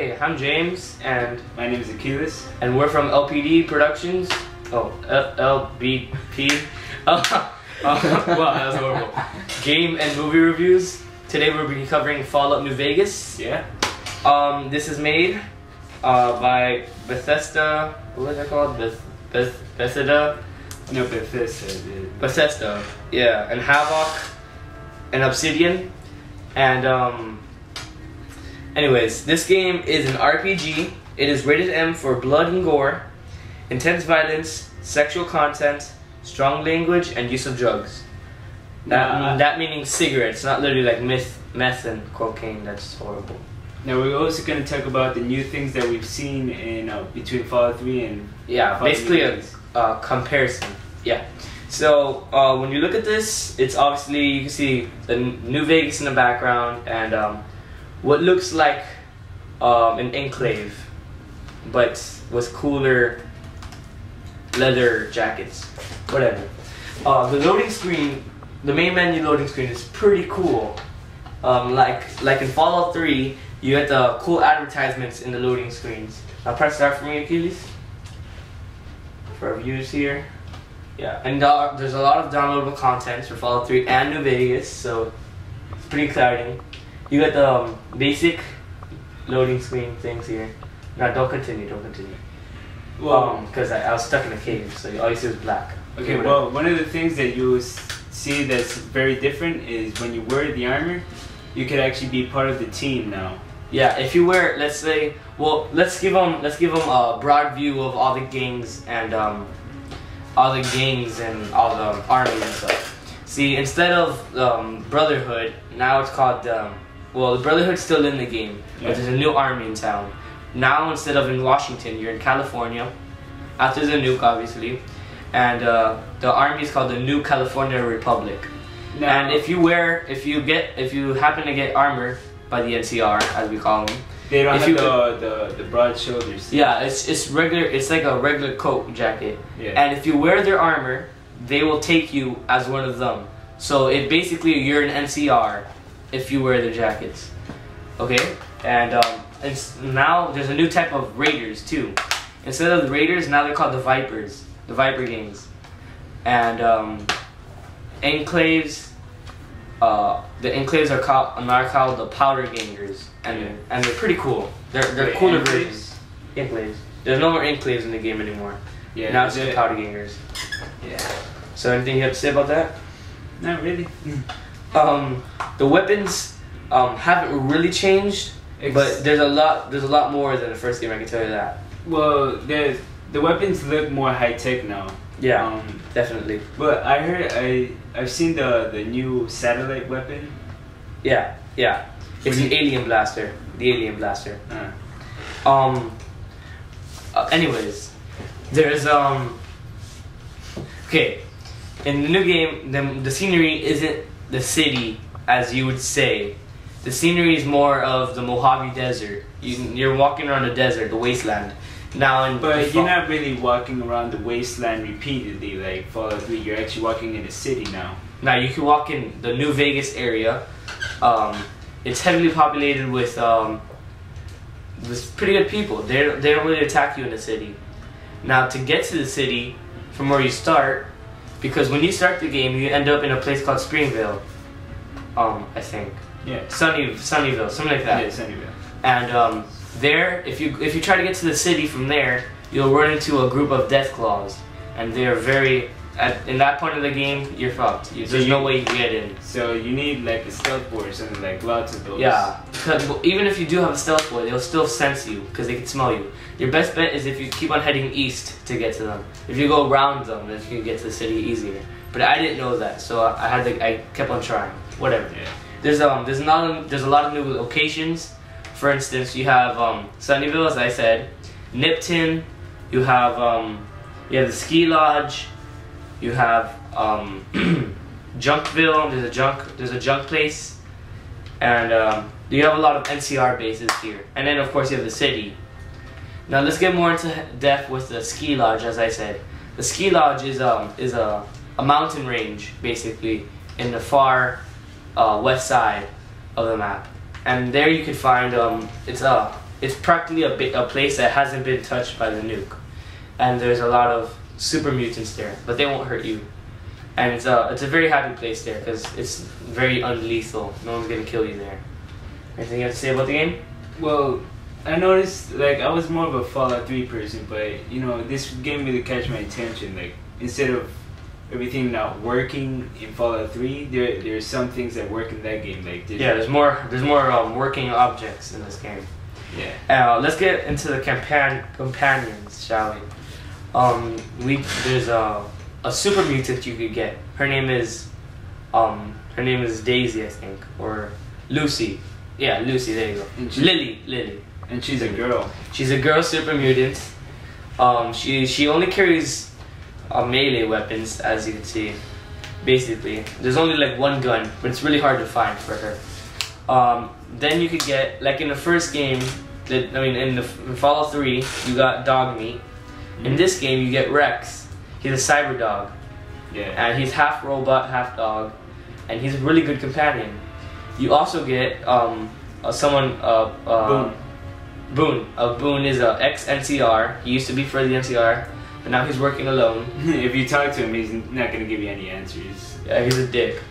Hey, I'm James, and my name is Achilles, and we're from LPD Productions. Oh, LBP. Wow, that was horrible. Game and movie reviews. Today we'll be covering Fallout New Vegas. Yeah. This is made by Bethesda. What is that called? Bethesda. No, Bethesda. Bethesda. Yeah, and Havoc, and Obsidian, and Anyways, this game is an RPG. It is rated M for blood and gore, intense violence, sexual content, strong language, and use of drugs. That meaning cigarettes, not literally like meth and cocaine. That's horrible. Now we're also going to talk about the new things that we've seen in between Fallout 3 and Fallout basically a comparison. Yeah. So when you look at this, it's obviously you can see the New Vegas in the background and what looks like an enclave, but with cooler leather jackets. Whatever. The loading screen, the main menu loading screen is pretty cool. Like in Fallout 3, you get the cool advertisements in the loading screens. Now press start for me, Achilles. For our viewers here. Yeah, and there's a lot of downloadable content for Fallout 3 and New Vegas, so it's pretty exciting. You get the basic loading screen things here. Now don't continue. Well, because I was stuck in a cave, so all you see is black. Okay, well, one of the things that you see that's very different is when you wear the armor, you could actually be part of the team now. Yeah, if you wear, let's say, well, let's give them a broad view of all the gangs and all the armies and stuff. See, instead of Brotherhood, now it's called well, the Brotherhood's still in the game, but there's a new army in town. Now, instead of in Washington, you're in California. After the nuke, obviously, and the army is called the New California Republic. Now, and if you happen to get armor by the NCR, as we call them, they don't have the broad shoulders. Yeah, it's regular. It's like a regular coat jacket. Yeah. And if you wear their armor, they will take you as one of them. So it basically you're an NCR if you wear their jackets. Okay, and now there's a new type of raiders too. Instead of the raiders, now they're called the Vipers, the Viper gangs, and enclaves. The enclaves are called the Powder Gangers, and they're pretty cool. They're cooler versions. Enclaves. There's no more enclaves in the game anymore. Yeah. Now it's just Powder Gangers. Yeah. So anything you have to say about that? Not really. The weapons haven't really changed, but there's a lot more than the first game. I can tell you that. Well, the weapons look more high tech now. Yeah, definitely. But I've seen the new satellite weapon. Yeah. It's an alien blaster. The alien blaster. Anyways, there's okay. In the new game, the scenery isn't the city as you would say. The scenery is more of the Mojave Desert. You're walking around the desert, the wasteland. But you're not really walking around the wasteland repeatedly like Fallout 3. You're actually walking in a city now. Now you can walk in the New Vegas area. It's heavily populated with pretty good people. They don't really attack you in the city. Now to get to the city from where you start, because when you start the game, you end up in a place called Springville. I think. Yeah. Sunnyvale, something like that. Yeah, Sunnyvale. And there, if you try to get to the city from there, you'll run into a group of Deathclaws, and they're very. In that point of the game, you're fucked. There's no way you can get in. So you need like a stealth board or something, like lots of those. Yeah, because even if you do have a stealth board, they'll still sense you because they can smell you. Your best bet is if you keep on heading east to get to them. If you go around them, then you can get to the city easier. But I didn't know that, so I kept on trying. Whatever. Yeah. There's a lot of new locations. For instance, you have Sunnyvale, as I said, Nipton. You have the ski lodge. You have Junkville. There's a junk place, and you have a lot of NCR bases here. And then of course you have the city. Now let's get more into depth with the ski lodge. As I said, the ski lodge is a mountain range basically in the far west side of the map, and there you could find it's it's practically a place that hasn't been touched by the nuke, and there's a lot of super mutants there, but they won't hurt you. And it's a very happy place there because it's very unlethal. No one's gonna kill you there. Anything you have to say about the game? Well, I noticed, like, I was more of a Fallout 3 person, but, you know, this game really catch my attention. Like, instead of everything not working in Fallout 3, there's some things that work in that game. Like, there's more working objects in this game. Yeah. Let's get into the companions, shall we? There's a super mutant you could get. Her name is Daisy, I think, or Lucy. Yeah, Lucy. There you go. Lily. And she's a girl. She's a girl super mutant. She only carries melee weapons, as you can see. Basically, there's only like one gun, but it's really hard to find for her. Then you could get, like in the first game, in Fallout 3, you got Dogmeat. In this game, you get Rex. He's a cyber dog. Yeah. And he's half robot, half dog, and he's a really good companion. You also get Boone. Boone is a ex-NCR. He used to be for the NCR, but now he's working alone. If you talk to him, he's not gonna give you any answers. Yeah, he's a dick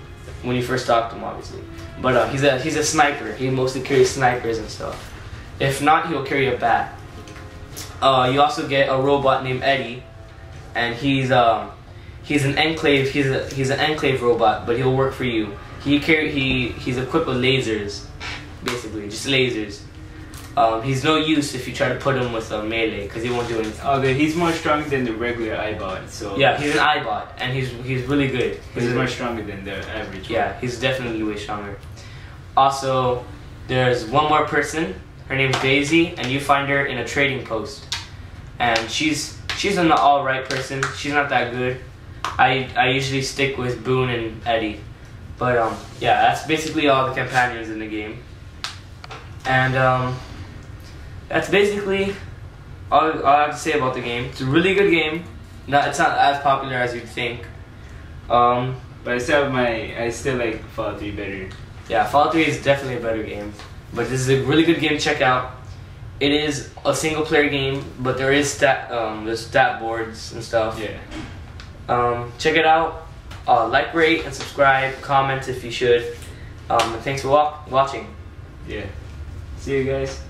when you first talk to him, obviously. But he's a sniper. He mostly carries snipers and stuff. If not, he'll carry a bat. You also get a robot named Eddie, and he's an enclave. He's an enclave robot, but he'll work for you. He's equipped with lasers, basically just lasers. He's no use if you try to put him with a melee because he won't do anything. Oh, he's more stronger than the regular iBot. So yeah, he's an iBot, and he's really good. He's more stronger than the average. Yeah, one. He's definitely way stronger. Also, there's one more person. Her name's Daisy, and you find her in a trading post. And she's an alright person. She's not that good. I usually stick with Boone and Eddie. But yeah, that's basically all the companions in the game. And that's basically all I have to say about the game. It's a really good game. It's not as popular as you'd think. But I still like Fallout 3 better. Yeah, Fallout 3 is definitely a better game. But this is a really good game to check out. It is a single player game, but there's stat boards and stuff. Yeah. Check it out. Like, rate, and subscribe. Comment if you should. Thanks for watching. Yeah. See you guys.